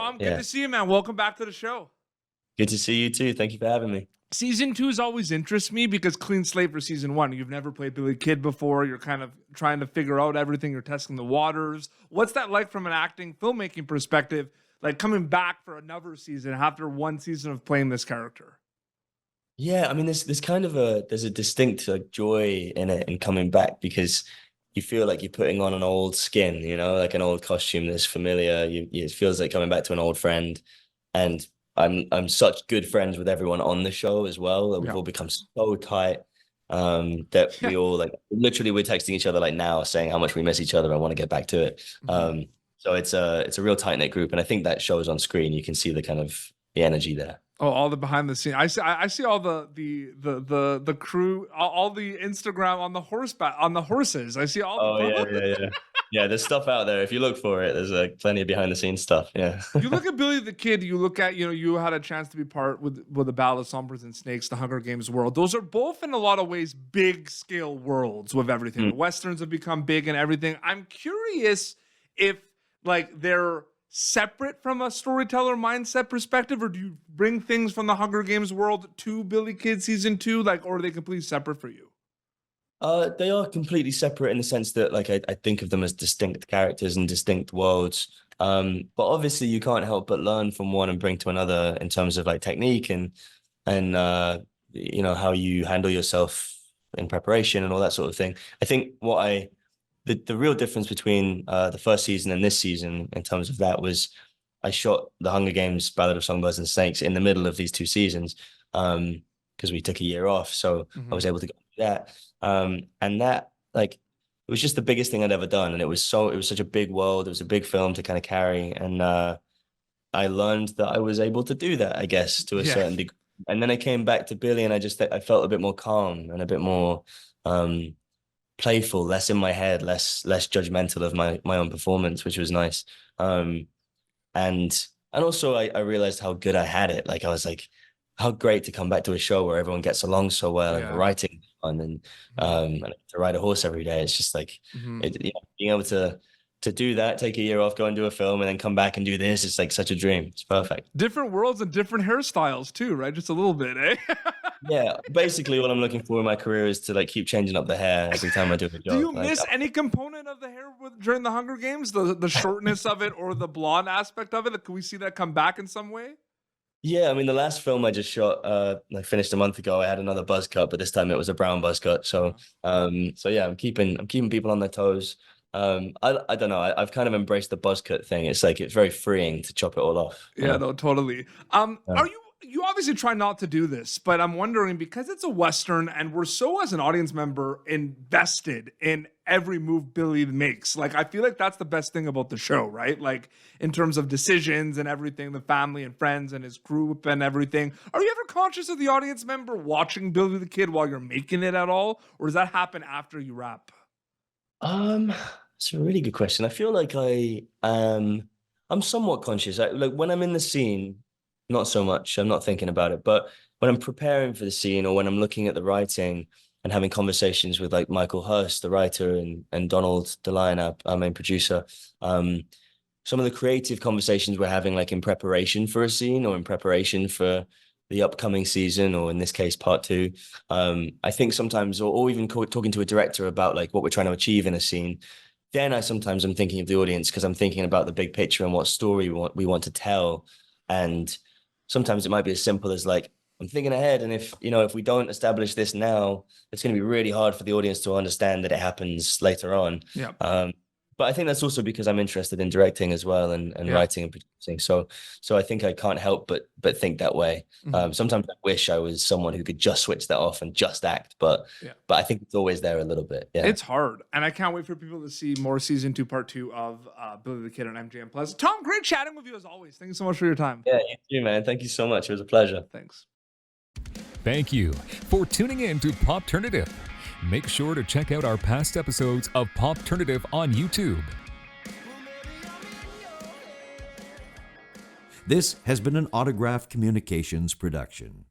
Tom, good to see you, man. Welcome back to the show. Good to see you too. Thank you for having me. Season 2 always interests me because clean slate for season 1. You've never played Billy Kid before. You're kind of trying to figure out everything. You're testing the waters. What's that like from an acting, filmmaking perspective? Like coming back for another season after one season of playing this character. Yeah, I mean, there's kind of there's a distinct like joy in it in coming back because you feel like you're putting on an old skin, you know, like an old costume that's familiar. It feels like coming back to an old friend, and I'm such good friends with everyone on the show as well. That we've all become so tight that we all like literally we're texting each other like now saying how much we miss each other. I want to get back to it. So it's a real tight knit group, and I think that shows on screen. You can see the kind of the energy there. Oh, all the behind the scenes. I see all the crew, all the Instagram on the horses. I see all. Yeah. Yeah, there's stuff out there. If you look for it, there's plenty of behind the scenes stuff. Yeah. You look at Billy the Kid. You look at you had a chance to be part with the Ballad of Songbirds and Snakes, the Hunger Games world. Those are both in a lot of ways big scale worlds with everything. The Westerns have become big and everything. I'm curious if like they're separate from a storyteller mindset perspective, or do you bring things from the Hunger Games world to Billy Kid season 2, like, or are they completely separate for you? They are completely separate in the sense that like I think of them as distinct characters and distinct worlds. But obviously you can't help but learn from one and bring to another in terms of like technique and you know, how you handle yourself in preparation and all that sort of thing. I think the real difference between the first season and this season in terms of that was I shot the Hunger Games, Ballad of Songbirds and Snakes in the middle of these 2 seasons because we took a year off. So I was able to go do that. And that like it was just the biggest thing I'd ever done. And it was such a big world. It was a big film to kind of carry. And I learned that I was able to do that, I guess, to a certain degree. And then I came back to Billy and I felt a bit more calm and a bit more playful, less in my head, less judgmental of my own performance, which was nice. And also I realized how good I had it. Like I was like, how great to come back to a show where everyone gets along so well and the writing fun and to ride a horse every day. It's just like being able to do that, take a year off, go and do a film, and then come back and do this. It's like such a dream. It's perfect. Different worlds and different hairstyles too, right? Just a little bit, eh? Yeah, basically what I'm looking for in my career is to like keep changing up the hair every time I do a job. Do you miss any component of the hair during the Hunger Games? The shortness of it or the blonde aspect of it? Can we see that come back in some way? Yeah, I mean, the last film I just shot, I finished a month ago. I had another buzz cut, but this time it was a brown buzz cut. So yeah, I'm keeping people on their toes. I don't know. I've kind of embraced the buzz cut thing. It's like it's very freeing to chop it all off. Yeah, no, totally. You obviously try not to do this, but I'm wondering because it's a Western and we're so as an audience member invested in every move Billy makes. Like I feel like that's the best thing about the show, right? Like in terms of decisions and everything, the family and friends and his group and everything. Are you ever conscious of the audience member watching Billy the Kid while you're making it at all? Or does that happen after you wrap? It's a really good question. I feel like I'm somewhat conscious. Like when I'm in the scene, not so much. I'm not thinking about it. But when I'm preparing for the scene or when I'm looking at the writing and having conversations with like Michael Hurst, the writer, and Donald DeLion, our main producer, some of the creative conversations we're having like in preparation for a scene or in preparation for the upcoming season, or in this case, part 2, I think sometimes, or even talking to a director about like what we're trying to achieve in a scene, then I'm thinking of the audience because I'm thinking about the big picture and what story we want to tell. And sometimes it might be as simple as like, I'm thinking ahead. And if we don't establish this now, it's going to be really hard for the audience to understand that it happens later on. Yeah. But I think that's also because I'm interested in directing as well and writing and producing. So I think I can't help but think that way. Sometimes I wish I was someone who could just switch that off and just act, but I think it's always there a little bit. Yeah. It's hard. And I can't wait for people to see more season 2, part 2 of Billy the Kid on MGM Plus. Tom, great chatting with you as always. Thank you so much for your time. Yeah, you too, man. Thank you so much. It was a pleasure. Thanks. Thank you for tuning in to Popternative. Make sure to check out our past episodes of Popternative on YouTube. This has been an Autograph Communications production.